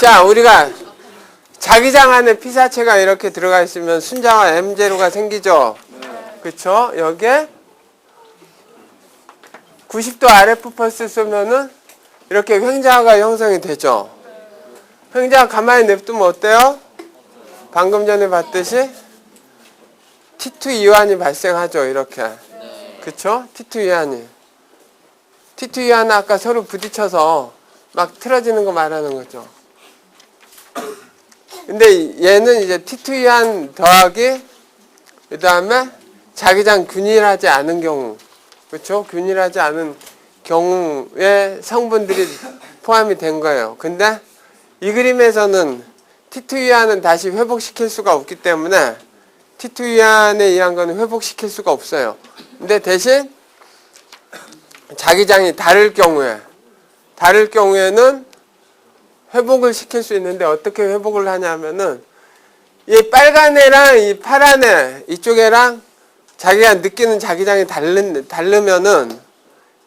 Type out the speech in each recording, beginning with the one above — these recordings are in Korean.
자, 우리가 자기장 안에 피사체가 이렇게 들어가 있으면 순자와 M제로가 생기죠. 그쵸? 여기에 90도 RF 펄스 쏘면은 이렇게 횡자가 형성이 되죠. 횡자 가만히 냅두면 어때요? 방금 전에 봤듯이 T2 이완이 발생하죠. 이렇게. 그쵸? T2 이완이. T2 이완은 아까 서로 부딪혀서 막 틀어지는 거 말하는 거죠. 근데 얘는 이제 T2 이완 더하기 그 다음에 자기장 균일하지 않은 경우, 그렇죠? 균일하지 않은 경우에 성분들이 포함이 된 거예요. 근데 이 그림에서는 T2 이완은 다시 회복시킬 수가 없기 때문에 T2 이완에 의한 거는 회복시킬 수가 없어요. 근데 대신 자기장이 다를 경우에는 회복을 시킬 수 있는데 어떻게 회복을 하냐면은 이 빨간 애랑 이 파란 애 이쪽애랑 자기가 느끼는 자기장이 다르면은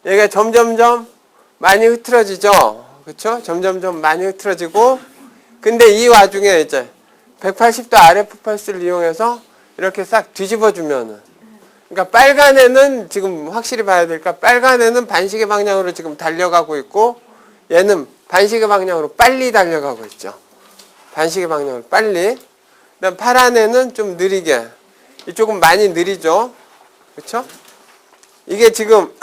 얘가 점점점 많이 흐트러지죠. 그쵸? 점점점 많이 흐트러지고 근데 이 와중에 이제 180도 RF 펄스를 이용해서 이렇게 싹 뒤집어 주면은 그러니까 빨간 애는 지금 확실히 봐야 될까? 빨간 애는 반시계 방향으로 지금 달려가고 있고 얘는 반시계 방향으로 빨리 달려가고 있죠. 반시계 방향으로 빨리. 그다음 파란 애는 좀 느리게. 이쪽은 많이 느리죠. 그렇죠? 이게 지금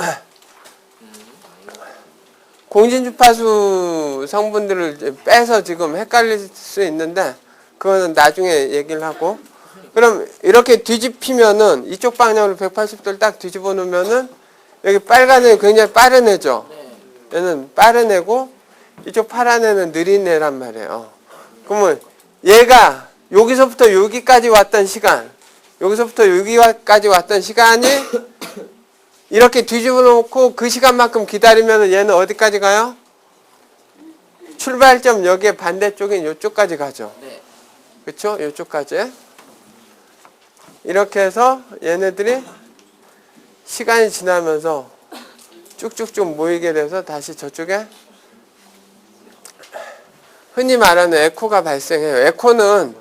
공진주파수 성분들을 빼서 지금 헷갈릴 수 있는데 그거는 나중에 얘기를 하고 그럼 이렇게 뒤집히면은 이쪽 방향으로 180도를 딱 뒤집어 놓으면은 여기 빨간 애 굉장히 빠른 애죠. 얘는 빠른 애고 이쪽 파란 애는 느린 애란 말이에요. 그러면 얘가 여기서부터 여기까지 왔던 시간, 여기서부터 여기까지 왔던 시간이 이렇게 뒤집어 놓고 그 시간만큼 기다리면 얘는 어디까지 가요? 출발점 여기에 반대쪽인 이쪽까지 가죠. 그렇죠? 이쪽까지. 이렇게 해서 얘네들이 시간이 지나면서 쭉쭉쭉 모이게 돼서 다시 저쪽에 흔히 말하는 에코가 발생해요. 에코는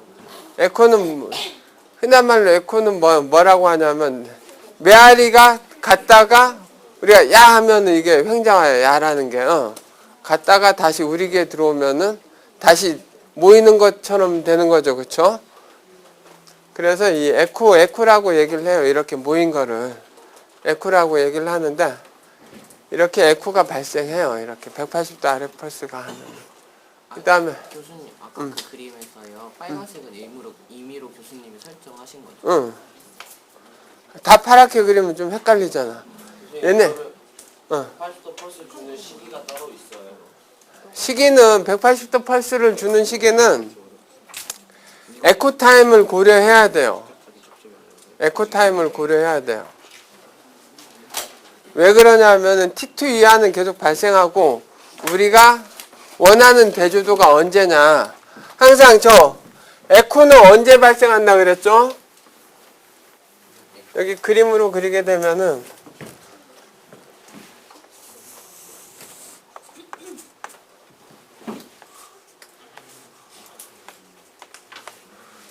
흔한 말로 에코는 뭐라고 하냐면 메아리가 갔다가 우리가 야 하면은 이게 횡자와요. 야라는 게 갔다가 다시 우리 귀에 들어오면은 다시 모이는 것처럼 되는 거죠. 그렇죠? 그래서 이 에코라고 얘기를 해요. 이렇게 모인 거를 에코라고 얘기를 하는데 이렇게 에코가 발생해요. 이렇게 180도 RF 펄스가 하면. 그다음에 교수님 아까 그 그림에서요 빨간색은 임의로 교수님이 설정하신 거죠? 응. 다 파랗게 그리면 좀 헷갈리잖아. 얘네 180도 펄스 주는 시기가 따로 있어요. 시기는 180도 펄스를 주는 시기는 에코 타임을 고려해야 돼요. 에코 타임을 고려해야 돼요. 왜 그러냐면은 T2 이하는 계속 발생하고 우리가 원하는 대조도가 언제냐. 항상 저 에코는 언제 발생한다 그랬죠? 여기 그림으로 그리게 되면은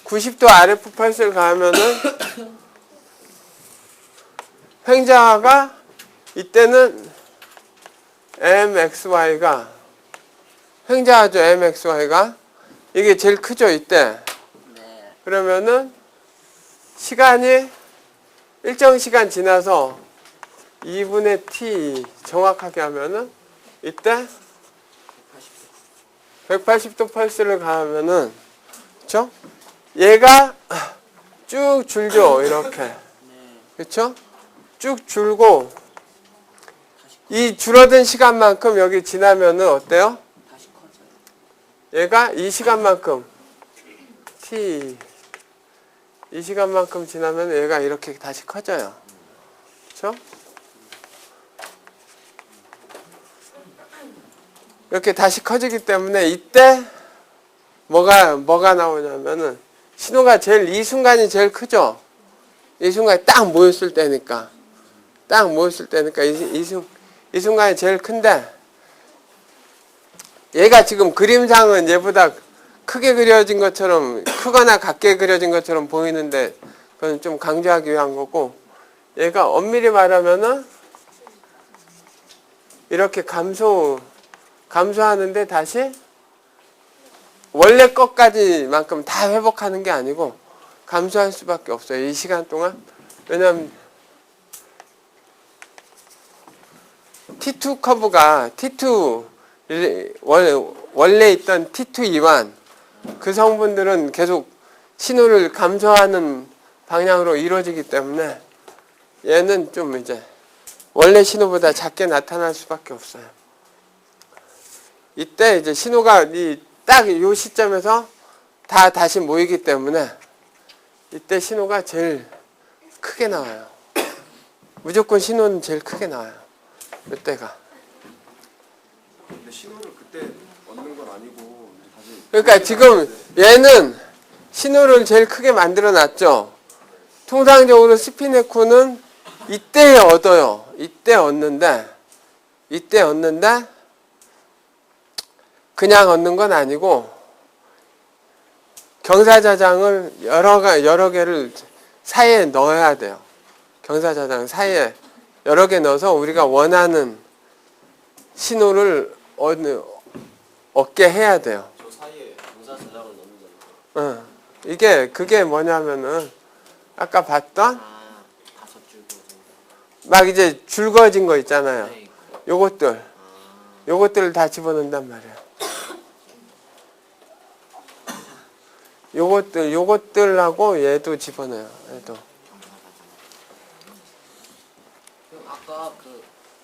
90도 RF 펄스를 가하면은 횡자가 이때는 MXY가 횡자하죠. MXY가 이게 제일 크죠. 이때 그러면은 시간이 일정 시간 지나서 2분의 T 정확하게 하면은 이때 180도 펄스를 가하면은 그쵸? 얘가 쭉 줄죠. 이렇게. 그쵸? 쭉 줄고 이 줄어든 시간만큼 여기 지나면은 어때요? 얘가 이 시간만큼 T 이 시간만큼 지나면 얘가 이렇게 다시 커져요. 그쵸? 이렇게 다시 커지기 때문에 이때 뭐가 나오냐면은 신호가 이 순간이 제일 크죠? 이 순간이 딱 모였을 때니까. 이 순간이 제일 큰데 얘가 지금 그림상은 얘보다 크게 그려진 것처럼, 크거나 같게 그려진 것처럼 보이는데 그건 좀 강조하기 위한 거고, 얘가 엄밀히 말하면은 이렇게 감소하는데 다시 원래 것까지만큼 다 회복하는 게 아니고 감소할 수밖에 없어요. 이 시간 동안. 왜냐면 T2 커브가 T2 원래 있던 T2 이완 그 성분들은 계속 신호를 감소하는 방향으로 이루어지기 때문에 얘는 좀 이제 원래 신호보다 작게 나타날 수밖에 없어요. 이때 이제 신호가 딱 이 시점에서 다 다시 모이기 때문에 이때 신호가 제일 크게 나와요. 무조건 신호는 제일 크게 나와요. 이때가. 근데 신호를 그때 얻는 건 아니고 다시. 그러니까 지금 얘는 신호를 제일 크게 만들어 놨죠. 통상적으로 스피네코는 이때 얻어요. 이때 얻는데 그냥 얻는 건 아니고 경사자장을 여러 개를 사이에 넣어야 돼요. 경사자장 사이에 여러 개 넣어서 우리가 원하는 신호를 얻게 해야 돼요. 저 사이에 경사 저장을 넣는 이게 그게 뭐냐면은 아까 봤던 아, 5줄 정도. 막 이제 줄거진 거 있잖아요. 네. 요것들을 다 집어넣는단 말이에요. 요것들하고 얘도 집어넣어요. 얘도. 그럼 아까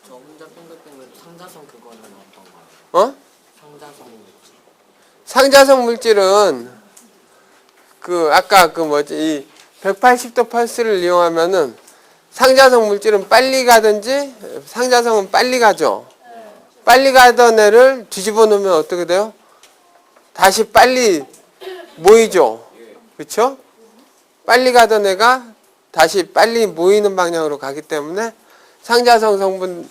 저 혼자 뺑글뺑글 상자성 그거는 어떤 거예요? 어? 상자성 물질. 상자성 물질은 아까 이 180도 펄스를 이용하면은 상자성 물질은 빨리 가든지 상자성은 빨리 가죠. 빨리 가던 애를 뒤집어 놓으면 어떻게 돼요? 다시 빨리 모이죠. 그렇죠? 빨리 가던 애가 다시 빨리 모이는 방향으로 가기 때문에 상자성 성분에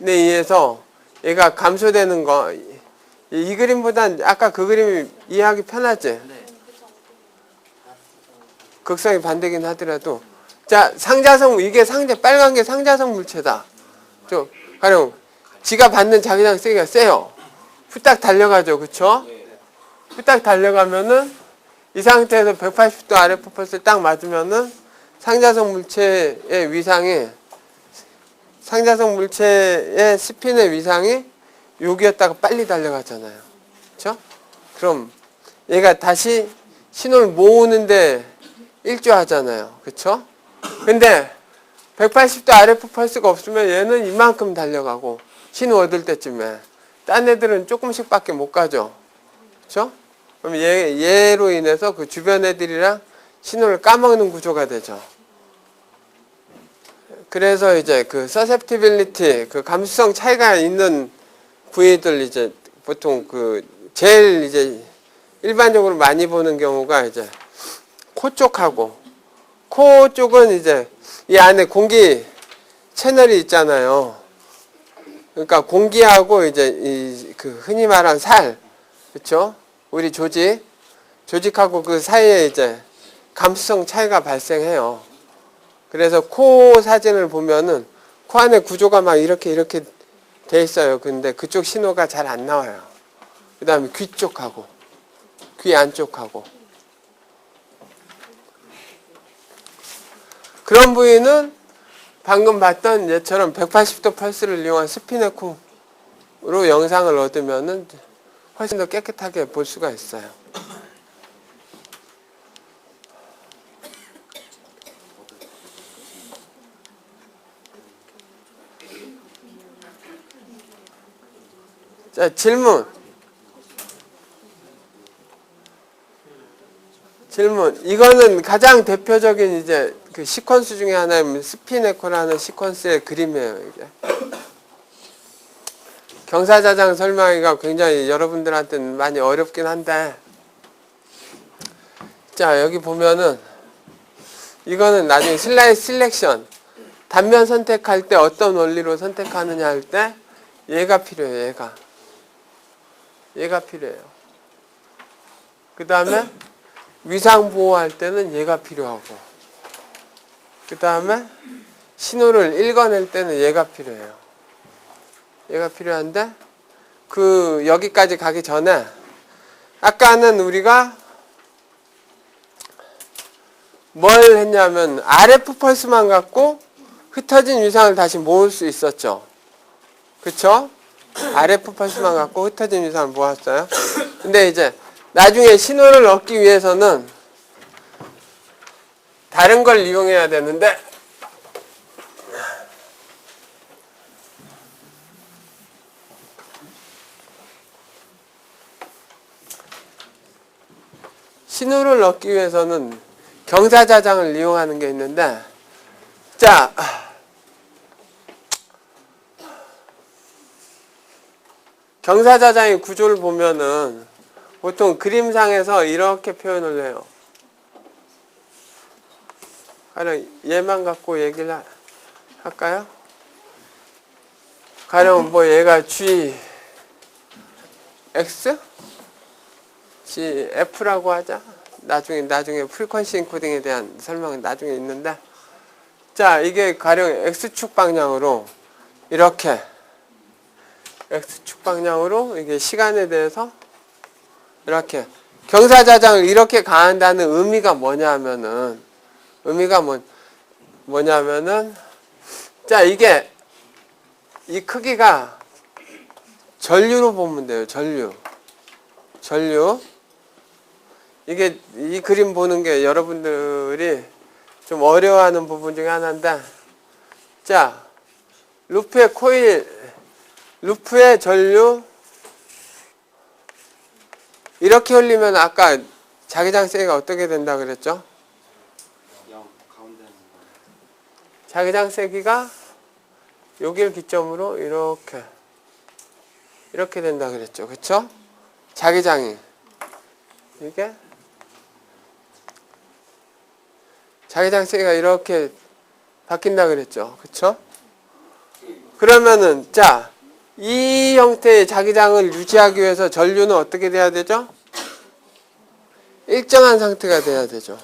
의해서 얘가 감소되는 거. 이 그림보단 아까 그 그림이 이해하기 편하지? 네. 극성이 반대긴 하더라도. 자, 이게 빨간 게 상자성 물체다. 가령 지가 받는 자기장 세기가 세요. 후딱 달려가죠. 그쵸? 후딱 달려가면은 이 상태에서 180도 아래 포커스를 딱 맞으면은 상자성 물체의 스핀의 위상이 여기였다가 빨리 달려가잖아요. 그쵸? 그럼 얘가 다시 신호를 모으는데 일조하잖아요. 그쵸? 근데 180도 아래 펄스가 없으면 얘는 이만큼 달려가고 신호 얻을 때쯤에 딴 애들은 조금씩밖에 못 가죠. 그쵸? 그럼 얘로 인해서 그 주변 애들이랑 신호를 까먹는 구조가 되죠. 그래서 이제 susceptibility, 감수성 차이가 있는 부위들 이제 보통 제일 이제 일반적으로 많이 보는 경우가 이제 코 쪽하고, 코 쪽은 이제 이 안에 공기 채널이 있잖아요. 그러니까 공기하고 이제 흔히 말하는 살, 그렇죠? 우리 조직하고 그 사이에 이제 감수성 차이가 발생해요. 그래서 코 사진을 보면은 코 안에 구조가 막 이렇게 돼 있어요. 근데 그쪽 신호가 잘 안 나와요. 그 다음에 귀 쪽하고, 귀 안쪽하고. 그런 부위는 방금 봤던 얘처럼 180도 펄스를 이용한 스피네코로 영상을 얻으면은 훨씬 더 깨끗하게 볼 수가 있어요. 자, 질문. 이거는 가장 대표적인 이제 시퀀스 중에 하나인 스피네코라는 시퀀스의 그림이에요, 이게. 경사자장 설명하기가 굉장히 여러분들한테는 많이 어렵긴 한데, 자, 여기 보면은, 이거는 나중에 슬라이드 실렉션, 단면 선택할 때 어떤 원리로 선택하느냐 할 때, 얘가 필요해요, 얘가. 얘가 필요해요. 그 다음에 위상 보호할 때는 얘가 필요하고, 그 다음에 신호를 읽어낼 때는 얘가 필요해요. 얘가 필요한데, 여기까지 가기 전에, 아까는 우리가 뭘 했냐면, RF 펄스만 갖고 흩어진 위상을 다시 모을 수 있었죠. 그쵸? RF 펄스만 갖고 흩어진 위상을 모았어요. 근데 이제, 나중에 신호를 얻기 위해서는 다른 걸 이용해야 되는데, 신호를 얻기 위해서는 경사자장을 이용하는 게 있는데, 자, 경사자장의 구조를 보면은 보통 그림상에서 이렇게 표현을 해요. 가령 얘만 갖고 얘기를 할까요? 가령 뭐 얘가 G, X? G, F라고 하자. 나중에 프리퀀시 인코딩에 대한 설명은 나중에 있는데, 자, 이게 가령 X축 방향으로 이렇게 X축 방향으로 이게 시간에 대해서 이렇게 경사자장을 이렇게 가한다는 의미가 뭐냐면은 자, 이게 이 크기가 전류로 보면 돼요. 전류. 이게 이 그림 보는 게 여러분들이 좀 어려워하는 부분 중에 하나인데, 자, 루프의 코일, 루프의 전류 이렇게 흘리면 아까 자기장 세기가 어떻게 된다 그랬죠? 0 가운데 있는 거. 자기장 세기가 여기를 기점으로 이렇게 된다 그랬죠. 그쵸? 자기장이 이게 자기장 세기가 이렇게 바뀐다 그랬죠. 그쵸? 그러면은 자, 이 형태의 자기장을 유지하기 위해서 전류는 어떻게 돼야 되죠? 일정한 상태가 돼야 되죠.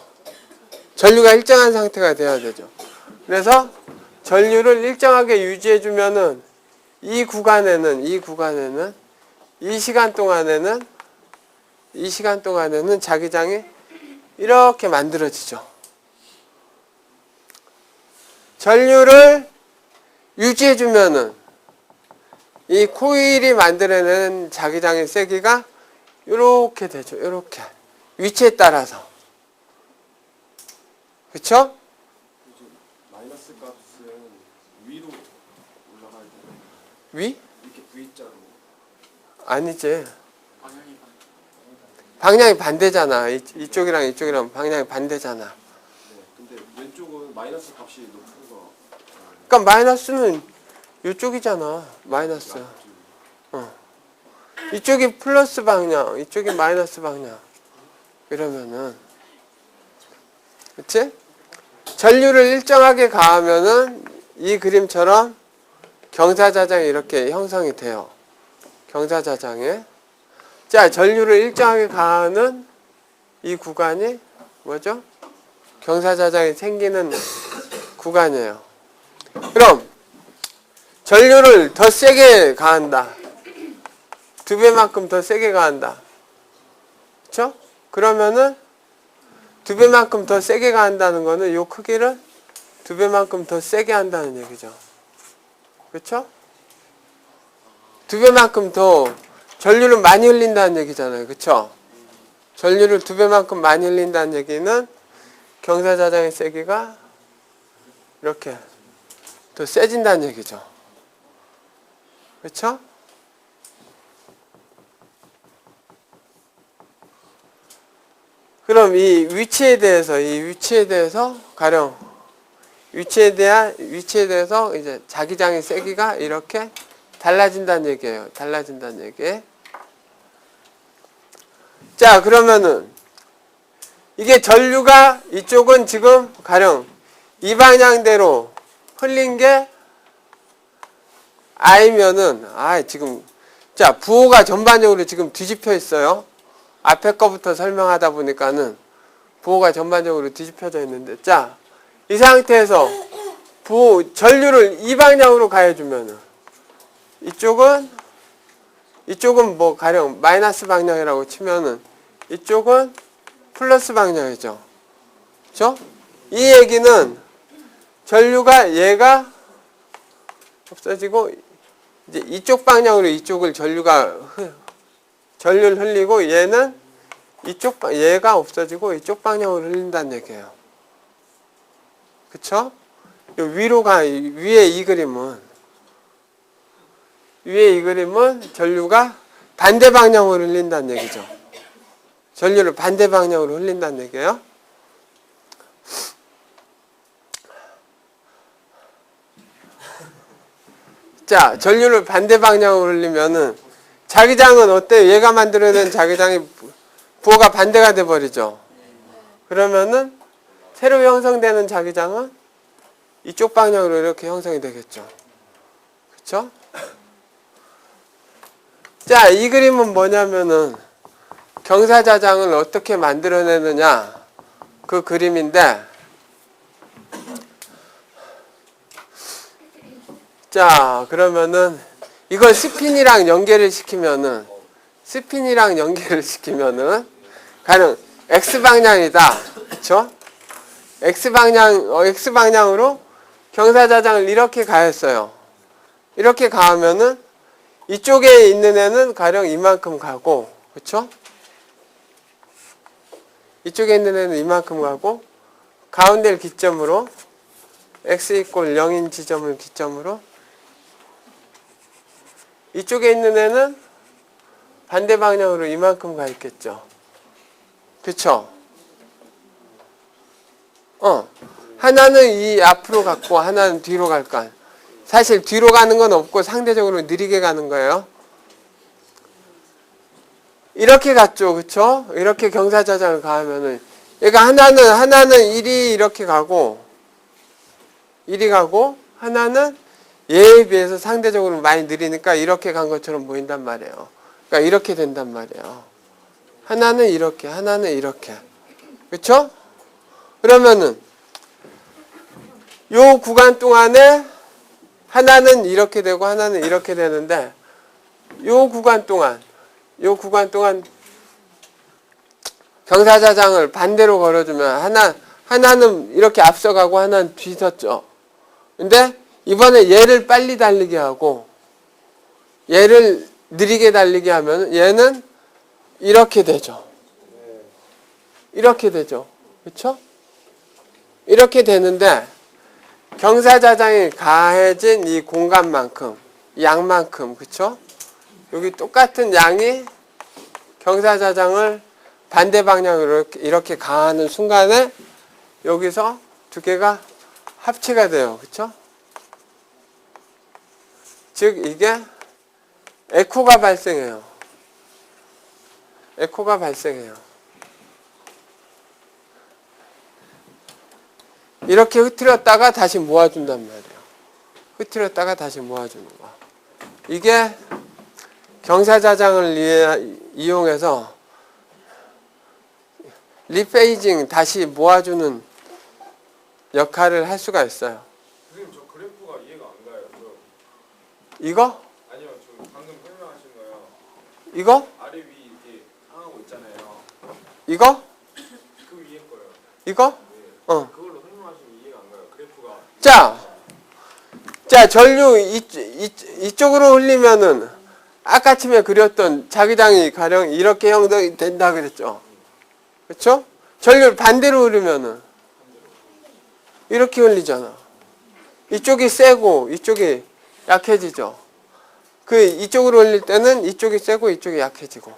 전류가 일정한 상태가 돼야 되죠. 그래서 전류를 일정하게 유지해 주면은 이 구간에는 이 시간 동안에는 자기장이 이렇게 만들어지죠. 전류를 유지해 주면은 이 코일이 만들어내는 자기장의 세기가 이렇게 되죠. 이렇게 위치에 따라서. 그쵸? 마이너스 값은 위로 올라가야 되는 위? 이렇게 V자로. 아니지. 방향이 반대잖아. 이쪽이랑 방향이 반대잖아. 네. 근데 왼쪽은 마이너스 값이 높은 거. 그러니까 마이너스는 이쪽이잖아. 마이너스. 이쪽이 플러스 방향, 이쪽이 마이너스 방향. 이러면은, 그치? 전류를 일정하게 가하면은 이 그림처럼 경사자장이 이렇게 형성이 돼요. 경사자장에. 자, 전류를 일정하게 가하는 이 구간이 뭐죠? 경사자장이 생기는 구간이에요. 그럼 전류를 더 세게 가한다. 2배만큼 더 세게 가한다. 그쵸? 그러면은 2배만큼 더 세게 가한다는 거는 이 크기를 2배만큼 더 세게 한다는 얘기죠. 그쵸? 2배만큼 더 전류를 많이 흘린다는 얘기잖아요. 그쵸? 전류를 2배만큼 많이 흘린다는 얘기는 경사자장의 세기가 이렇게 더 세진다는 얘기죠. 그렇죠? 그럼 이 위치에 대해서 가령 위치에 대해서 이제 자기장의 세기가 이렇게 달라진다는 얘기예요. 달라진다는 얘기. 자, 그러면은 이게 전류가 이쪽은 지금 가령 이 방향대로 흘린 게 I면은, 지금 자, 부호가 전반적으로 지금 뒤집혀 있어요. 앞에 거부터 설명하다 보니까는 부호가 전반적으로 뒤집혀져 있는데, 자, 이 상태에서 부호 전류를 이 방향으로 가해주면은 이쪽은 뭐 가령 마이너스 방향이라고 치면은 이쪽은 플러스 방향이죠. 그렇죠? 이 얘기는 전류가 얘가 없어지고 이제 이쪽 방향으로 이쪽을 전류를 흘리고 얘는 얘가 없어지고 이쪽 방향으로 흘린다는 얘기예요. 그쵸? 위에 이 그림은 전류가 반대 방향으로 흘린다는 얘기죠. 전류를 반대 방향으로 흘린다는 얘기예요. 자, 전류를 반대 방향으로 흘리면은 자기장은 어때요? 얘가 만들어낸 자기장이 부호가 반대가 돼버리죠. 그러면은 새로 형성되는 자기장은 이쪽 방향으로 이렇게 형성이 되겠죠. 그쵸? 자, 이 그림은 뭐냐면은 경사자장을 어떻게 만들어내느냐 그 그림인데, 자, 그러면은 이걸 스핀이랑 연결을 시키면은 가령 X방향이다. 그쵸? X방향으로 경사자장을 이렇게 가했어요. 이렇게 가하면은 이쪽에 있는 애는 가령 이만큼 가고, 그쵸? 이쪽에 있는 애는 이만큼 가고, 가운데를 기점으로 x = 0인 지점을 기점으로 이쪽에 있는 애는 반대 방향으로 이만큼 가 있겠죠. 그쵸? 하나는 이 앞으로 갔고 하나는 뒤로 갈 거. 사실 뒤로 가는 건 없고 상대적으로 느리게 가는 거예요. 이렇게 갔죠. 그쵸? 이렇게 경사자장을 가하면은 얘가 하나는 일이 이렇게 가고 하나는 얘에 비해서 상대적으로 많이 느리니까 이렇게 간 것처럼 보인단 말이에요. 그러니까 이렇게 된단 말이에요. 하나는 이렇게, 하나는 이렇게. 그쵸? 그러면은 요 구간 동안에 하나는 이렇게 되고 하나는 이렇게 되는데 요 구간 동안 경사자장을 반대로 걸어주면 하나는 이렇게 앞서가고 하나는 뒤섰죠. 근데 이번에 얘를 빨리 달리게 하고 얘를 느리게 달리게 하면 얘는 이렇게 되죠. 이렇게 되죠. 그렇죠? 이렇게 되는데 경사자장이 가해진 이 공간만큼, 양만큼, 그렇죠? 여기 똑같은 양이 경사자장을 반대 방향으로 이렇게 가하는 순간에 여기서 두 개가 합치가 돼요. 그렇죠? 즉 이게 에코가 발생해요. 에코가 발생해요. 이렇게 흐트렸다가 다시 모아준단 말이에요. 흐트렸다가 다시 모아주는 거. 이게 경사자장을 이용해서 리페이징, 다시 모아주는 역할을 할 수가 있어요. 선생님, 저 그래프가 이해가 안 가요. 이거? 아니요, 저 방금 설명하신 거요. 이거? 아래 위 이렇게 향하고 있잖아요. 이거? 그 위에 거요. 이거? 네. 어. 그걸로 설명하시면 이해가 안 가요. 그래프가. 자, 전류 이쪽으로 흘리면은 아까 처음에 그렸던 자기장이 가령 이렇게 형성이 된다 그랬죠. 그렇죠? 전류를 반대로 흐르면은 이렇게 흘리잖아. 이쪽이 세고 이쪽이 약해지죠. 이쪽으로 흘릴 때는 이쪽이 세고 이쪽이 약해지고.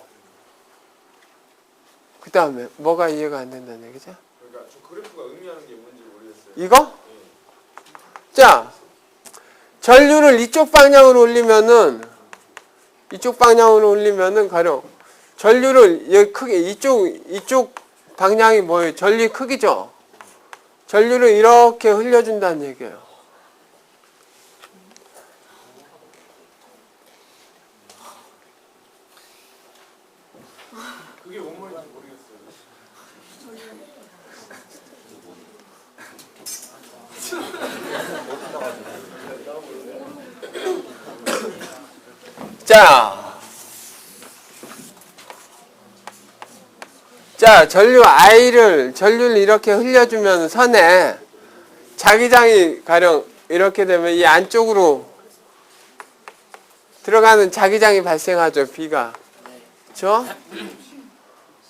그 다음에 뭐가 이해가 안 된다는 얘기죠? 그러니까 저 그래프가 의미하는 게 뭔지 모르겠어요. 이거? 자, 전류를 이쪽 방향으로 올리면은 가령 전류를 여기 크게 이쪽 방향이 뭐예요? 전류의 크기죠. 전류를 이렇게 흘려준다는 얘기예요. 자, 전류를 이렇게 흘려주면 선에 자기장이 가령 이렇게 되면 이 안쪽으로 들어가는 자기장이 발생하죠, B가. 그렇죠?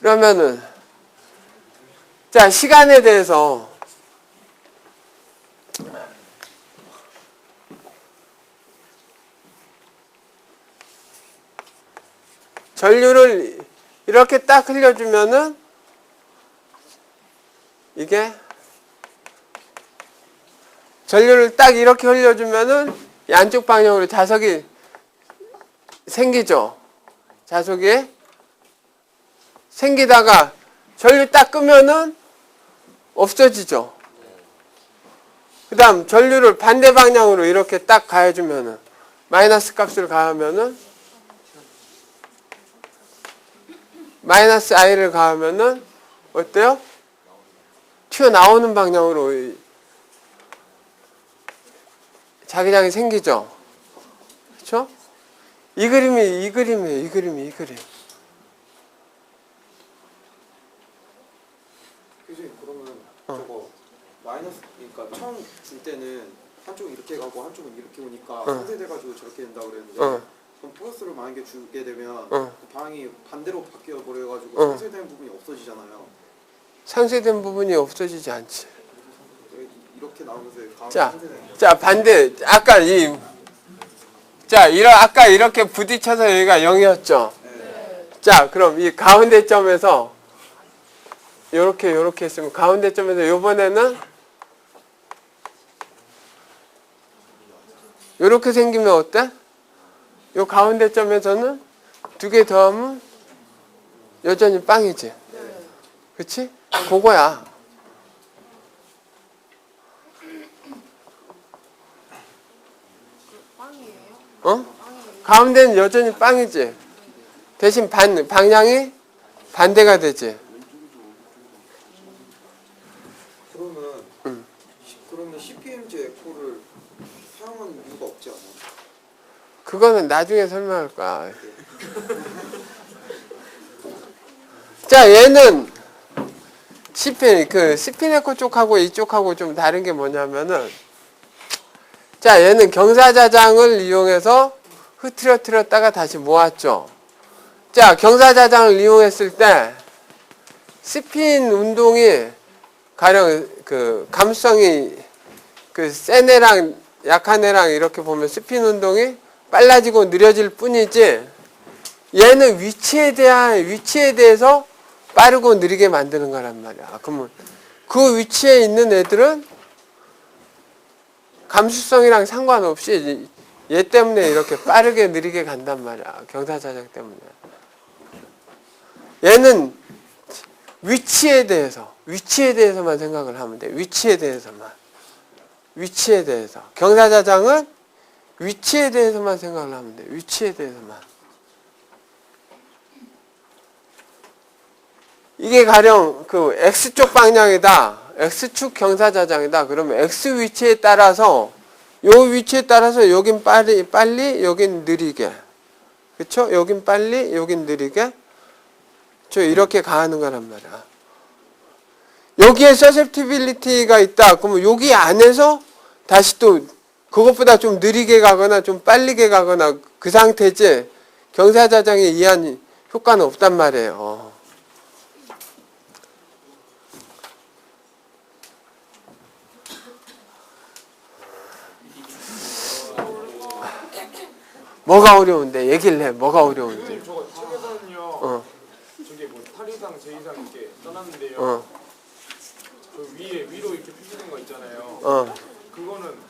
그러면은 자, 시간에 대해서 전류를 이렇게 딱 흘려주면은 이게 전류를 딱 이렇게 흘려주면은 이 안쪽 방향으로 자석이 생기죠. 자석이 생기다가 전류 딱 끄면은 없어지죠. 그 다음 전류를 반대 방향으로 이렇게 딱 가해주면은 마이너스 값을 가하면은 마이너스 i를 가하면은 어때요? 튀어나오는 방향으로 자기장이 생기죠. 그렇죠? 이 그림이에요. 이 그림. 교수님 그러면 저거 마이너스 그러니까 처음 줄 때는 한쪽은 이렇게 가고 한쪽은 이렇게 오니까 상쇄돼가지고 저렇게 된다고 그랬는데 그럼 플러스를 만약에 주게 되면 그 방향이 반대로 바뀌어 버려가지고 상쇄된 부분이 없어지잖아요. 상쇄된 부분이 없어지지 않지. 이렇게 나오면서 자, 반대. 아까 아까 이렇게 부딪혀서 여기가 0이었죠. 네. 자, 그럼 이 가운데 점에서 요렇게 했으면 가운데 점에서 요번에는 요렇게 생기면 어때? 요 가운데 점에서는 두 개 더하면 여전히 빵이지. 그치? 그거야. 어? 가운데는 여전히 빵이지. 대신 방향이 반대가 되지. 그러면 CPM제 에코를 사용하는 이유가 없지 않아요? 그거는 나중에 설명할 거야. 자, 얘는 스핀 에코 쪽하고 이쪽하고 좀 다른 게 뭐냐면은, 자, 얘는 경사자장을 이용해서 흐트러뜨렸다가 다시 모았죠. 자, 경사자장을 이용했을 때 스핀 운동이 가령 감수성이 센 애랑 약한 애랑 이렇게 보면 스핀 운동이 빨라지고 느려질 뿐이지, 얘는 위치에 대해서 빠르고 느리게 만드는 거란 말이야. 그러면 그 위치에 있는 애들은 감수성이랑 상관없이 얘 때문에 이렇게 빠르게 느리게 간단 말이야. 경사자장 때문에. 얘는 위치에 대해서만 생각을 하면 돼. 위치에 대해서. 경사자장은 위치에 대해서만 생각을 하면 돼. 위치에 대해서만. 이게 가령 X쪽 방향이다. X축 경사자장이다. 그러면 X 위치에 따라서 여긴 빨리 여긴 느리게. 그쵸? 여긴 빨리 여긴 느리게. 이렇게 가는 거란 말이야. 여기에 서셉티빌리티가 있다. 그러면 여기 안에서 다시 또 그것보다 좀 느리게 가거나 좀 빠르게 가거나 그 상태지, 경사자장에 의한 효과는 없단 말이에요. 뭐가 어려운데? 얘기를 해. 뭐가 어려운데? 저거 책에서는요. 저게 탈이상, 제2상 이렇게 써놨는데요. 그 위로 이렇게 표시된 거 있잖아요. 그거는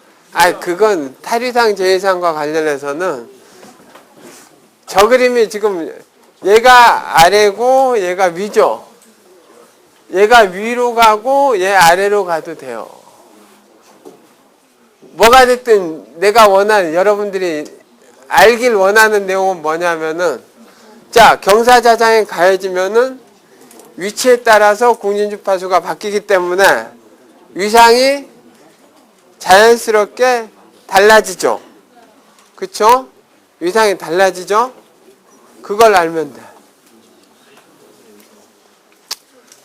그건 탈위상, 제위상과 관련해서는 저 그림이 지금 얘가 아래고 얘가 위죠. 얘가 위로 가고 얘 아래로 가도 돼요. 뭐가 됐든 내가 여러분들이 알길 원하는 내용은 뭐냐면은, 자, 경사자장에 가해지면은 위치에 따라서 공진주파수가 바뀌기 때문에 위상이 자연스럽게 달라지죠. 그쵸? 위상이 달라지죠? 그걸 알면 돼.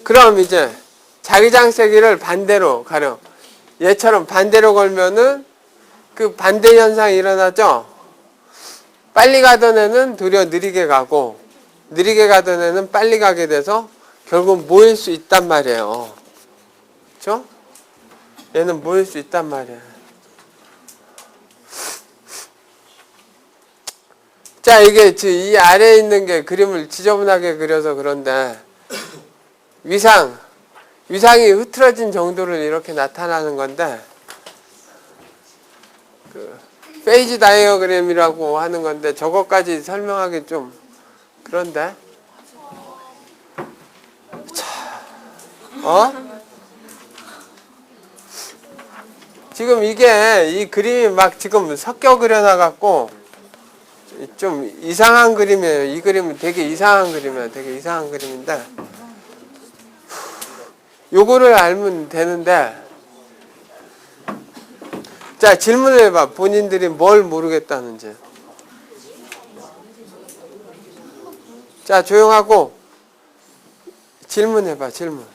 그럼 이제 자기장 세기를 반대로 가려. 얘처럼 반대로 걸면은 그 반대 현상이 일어나죠? 빨리 가던 애는 도리어 느리게 가고, 느리게 가던 애는 빨리 가게 돼서 결국 모일 수 있단 말이에요. 그쵸? 얘는 모일 수 있단 말이에요. 자, 이게 이 아래에 있는 게 그림을 지저분하게 그려서 그런데 위상이 흐트러진 정도를 이렇게 나타나는 건데 그 페이지 다이어그램이라고 하는 건데 저것까지 설명하기 좀 그런데 지금 이게 이 그림이 막 지금 섞여 그려놔갖고 좀 이상한 그림이에요. 이 그림은 되게 이상한 그림이에요. 되게 이상한 그림인데 요거를 알면 되는데 자 질문을 해봐. 본인들이 뭘 모르겠다는지. 자 조용하고 질문해봐. 질문.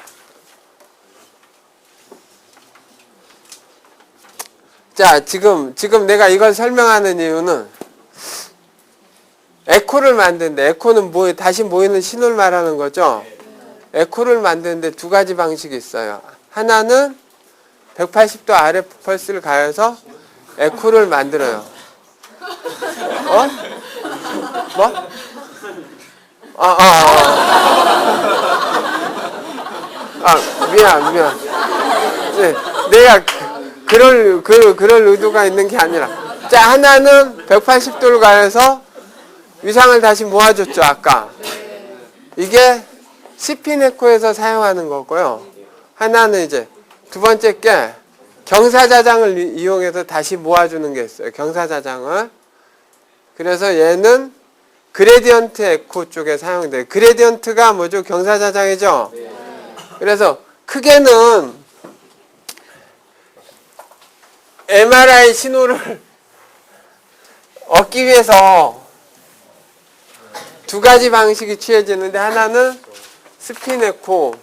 자 지금 내가 이걸 설명하는 이유는 에코를 만드는데 에코는 다시 모이는 신호를 말하는 거죠. 에코를 만드는데 두 가지 방식이 있어요. 하나는 180도 아래 펄스를 가해서 에코를 만들어요. 뭐? 미안. 네, 내가 그럴 의도가 있는 게 아니라. 자, 하나는 180도를 가해서 위상을 다시 모아줬죠, 아까. 이게 스핀 에코에서 사용하는 거고요. 하나는 이제 두 번째 게 경사자장을 이용해서 다시 모아주는 게 있어요. 경사자장을. 그래서 얘는 그레디언트 에코 쪽에 사용돼요. 그레디언트가 뭐죠? 경사자장이죠? 그래서 크게는 MRI 신호를 얻기 위해서 두 가지 방식이 취해지는데 하나는 스핀 에코,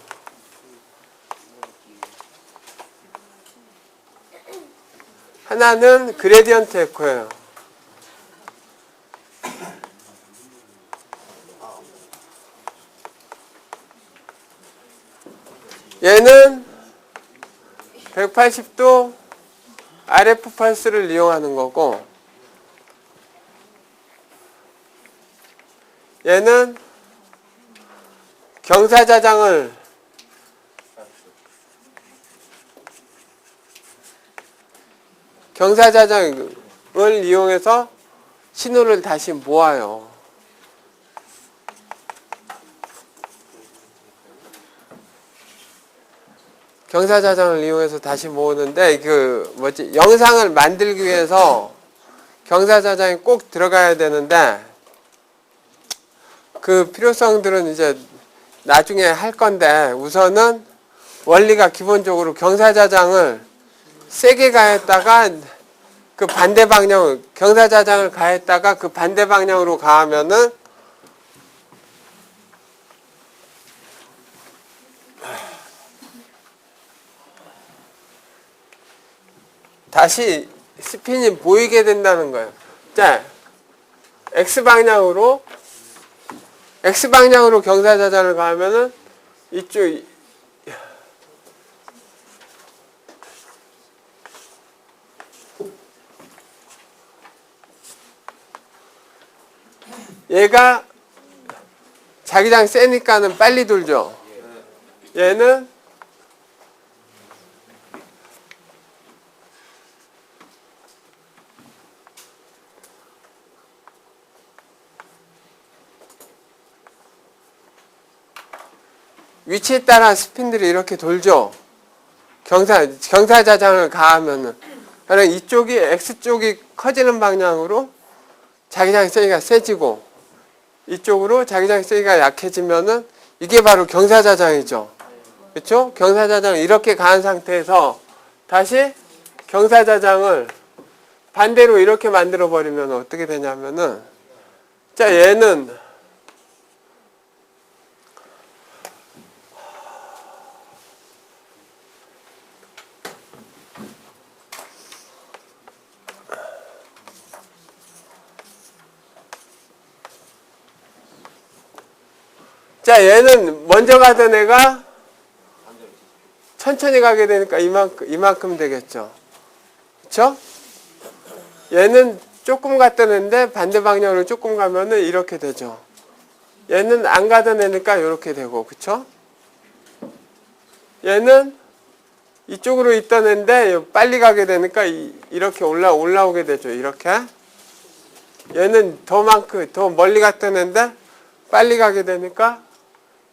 하나는 그레디언트 에코예요. 얘는 180도 RF 펄스를 이용하는 거고 얘는 경사자장을 이용해서 신호를 다시 모아요. 경사자장을 이용해서 다시 모으는데 영상을 만들기 위해서 경사자장이 꼭 들어가야 되는데 그 필요성들은 이제 나중에 할 건데 우선은 원리가 기본적으로 경사자장을 세게 가했다가 그 반대 방향 경사자장을 가했다가 그 반대 방향으로 가하면은 다시 스핀이 보이게 된다는 거예요. 자, X방향으로 경사자장을 가면은 이쪽 얘가 자기장 세니까는 빨리 돌죠. 얘는 위치에 따라 스핀들이 이렇게 돌죠. 경사자장을 가하면은. 그러니까 이쪽이 X쪽이 커지는 방향으로 자기장 세기가 세지고 이쪽으로 자기장 세기가 약해지면은 이게 바로 경사자장이죠. 그렇죠? 경사자장을 이렇게 가한 상태에서 다시 경사자장을 반대로 이렇게 만들어 버리면 어떻게 되냐면은, 자, 얘는 자, 얘는 먼저 가던 애가 천천히 가게 되니까 이만큼 되겠죠. 그쵸? 얘는 조금 갔던 애인데 반대 방향으로 조금 가면은 이렇게 되죠. 얘는 안 가던 애니까 이렇게 되고, 그쵸? 얘는 이쪽으로 있던 애인데 빨리 가게 되니까 이렇게 올라오게 되죠. 이렇게. 얘는 더 멀리 갔던 애인데 빨리 가게 되니까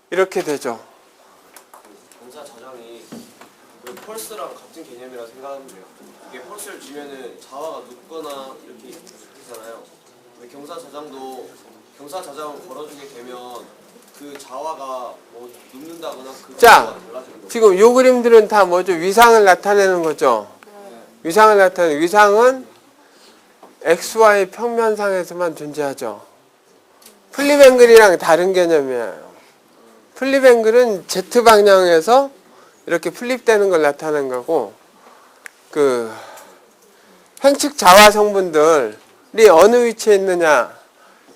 이렇게 되죠. 경사 자장이 그 펄스랑 같은 개념이라 생각하면 돼요. 이게 펄스를 주면은 자화가 눕거나 이렇게 되잖아요. 근데 경사 자장을 걸어주게 되면 그 자화가 뭐 눕는다거나 그 자, 자화가 달라지는 거죠. 지금 요 그림들은 다 뭐죠? 위상을 나타내는 거죠. 위상을 나타내는, 위상은 XY 평면상에서만 존재하죠. 플립앵글이랑 다른 개념이에요. 플립앵글은 Z 방향에서 이렇게 플립되는 걸 나타내는 거고, 그 횡측 자화 성분들이 어느 위치에 있느냐,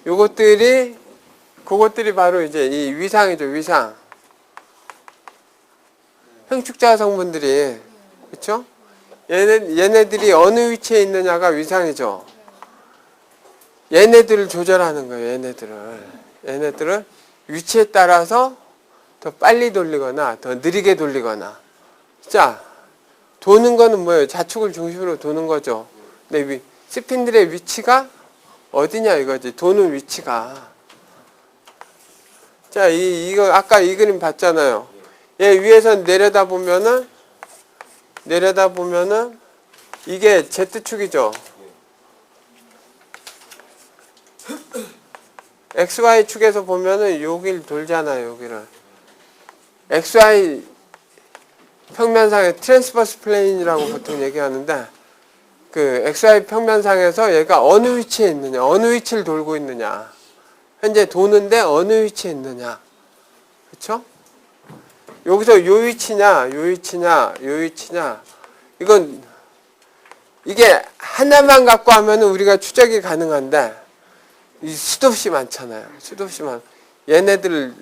그것들이 바로 이제 이 위상이죠. 위상. 횡측 자화 성분들이, 그렇죠? 얘네들이 어느 위치에 있느냐가 위상이죠. 얘네들을 조절하는 거예요. 얘네들을 위치에 따라서 더 빨리 돌리거나 더 느리게 돌리거나. 자, 도는 거는 뭐예요? 좌측을 중심으로 도는 거죠. 근데 스핀들의 위치가 어디냐 이거지. 도는 위치가. 자, 이거 아까 이 그림 봤잖아요. 얘 위에서 내려다보면은 이게 Z축이죠. XY축에서 보면은 여길 돌잖아요. 여기를. XY 평면상의 트랜스버스 플레인이라고 보통 얘기하는데, 그 XY 평면상에서 얘가 어느 위치에 있느냐, 어느 위치를 돌고 있느냐, 현재 도는데 어느 위치에 있느냐, 그렇죠? 여기서 요 위치냐, 이게 하나만 갖고 하면은 우리가 추적이 가능한데, 이 수도 없이 많잖아요. 얘네들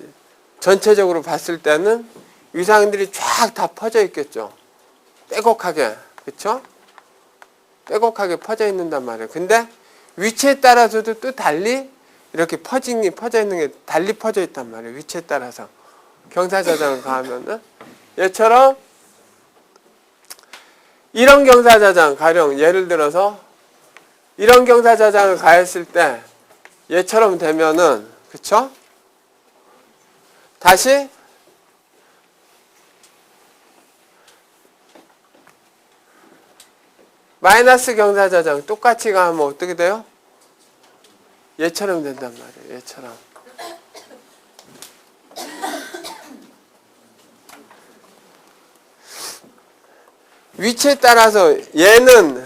전체적으로 봤을 때는 위상들이 쫙 다 퍼져 있겠죠. 빼곡하게, 그렇죠? 빼곡하게 퍼져 있는단 말이에요. 근데 위치에 따라서도 또 달리 이렇게 퍼져 있는 게 달리 퍼져 있단 말이에요. 위치에 따라서. 경사자장을 가하면은 얘처럼 이런 경사자장, 가령 예를 들어서 이런 경사자장을 가했을 때 얘처럼 되면은, 그쵸? 다시 마이너스 경사자장 똑같이 가면 어떻게 돼요? 얘처럼 된단 말이에요. 얘처럼. 위치에 따라서 얘는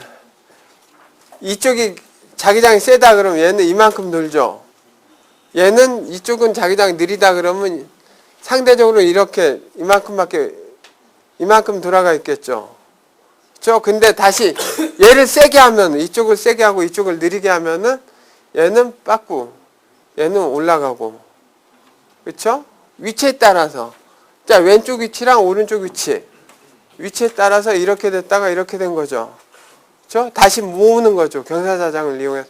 이쪽이 자기장이 세다 그러면 얘는 이만큼 돌죠. 얘는 이쪽은 자기장이 느리다 그러면 상대적으로 이렇게 이만큼 돌아가 있겠죠. 그렇죠? 근데 다시 얘를 세게 하면, 이쪽을 세게 하고 이쪽을 느리게 하면은 얘는 빠꾸, 얘는 올라가고. 그렇죠? 위치에 따라서. 자, 왼쪽 위치랑 오른쪽 위치에 따라서 이렇게 됐다가 이렇게 된 거죠. 그렇죠? 다시 모으는 거죠. 경사자장을 이용해서.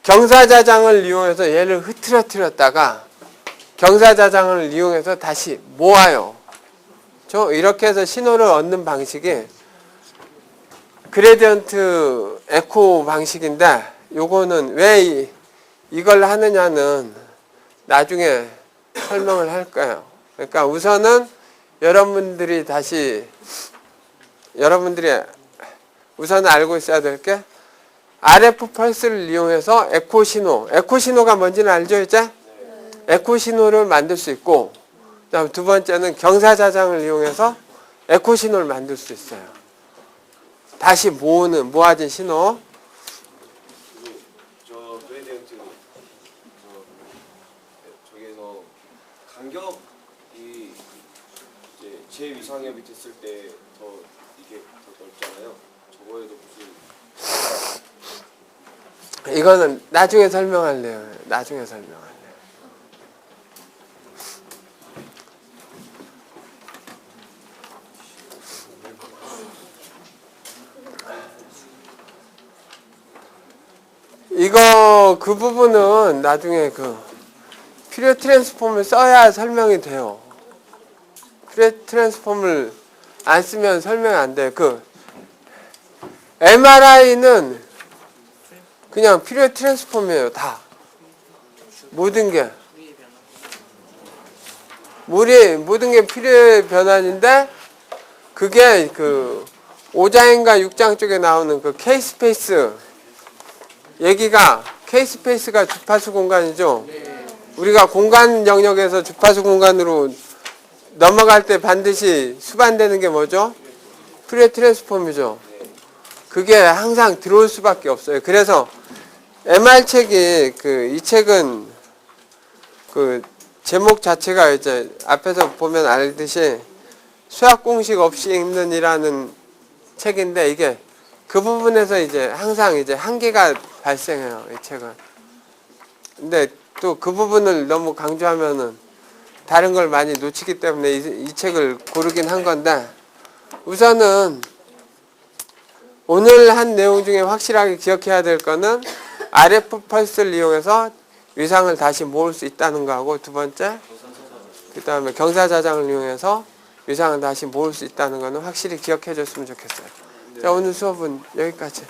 경사자장을 이용해서 얘를 흐트러뜨렸다가 경사자장을 이용해서 다시 모아요. 그렇죠? 이렇게 해서 신호를 얻는 방식이 그레디언트 에코 방식인데, 요거는 왜 이걸 하느냐는 나중에 설명을 할 거예요. 그러니까 우선은 여러분들이 우선 알고 있어야 될 게, RF 펄스를 이용해서 에코 신호가 뭔지는 알죠, 이제? 에코 신호를 만들 수 있고, 그다음 두 번째는 경사 자장을 이용해서 에코 신호를 만들 수 있어요. 다시 모아진 신호. 저 그레디언트 저기에서 간격이 이제 제 위상엽이 됐을 때 더 이게 더 넓잖아요. 저거에도 무슨 이거는 나중에 설명할래요. 나중에 설명할래요. 그 부분은 나중에 퓨리어 트랜스폼을 써야 설명이 돼요. 퓨리어 트랜스폼을 안 쓰면 설명이 안 돼요. MRI는 그냥 퓨리어 트랜스폼이에요. 다. 모든 게. 모든 게 퓨리어 변환인데, 그게 5장인가 6장 쪽에 나오는 K-스페이스 얘기가, K-스페이스가 주파수 공간이죠. 우리가 공간 영역에서 주파수 공간으로 넘어갈 때 반드시 수반되는 게 뭐죠? 퓨리어 트랜스폼이죠. 그게 항상 들어올 수밖에 없어요. 그래서 MR 책이 이 책은 제목 자체가 이제 앞에서 보면 알듯이 수학 공식 없이 읽는이라는 책인데, 이게 그 부분에서 이제 항상 이제 한계가 발생해요, 이 책은. 근데 또 그 부분을 너무 강조하면은 다른 걸 많이 놓치기 때문에 이 책을 고르긴 한 건데, 우선은 오늘 한 내용 중에 확실하게 기억해야 될 거는 RF 펄스를 이용해서 위상을 다시 모을 수 있다는 거하고, 두 번째, 그 다음에 경사자장을 이용해서 위상을 다시 모을 수 있다는 거는 확실히 기억해 줬으면 좋겠어요. 자, 오늘 수업은 여기까지.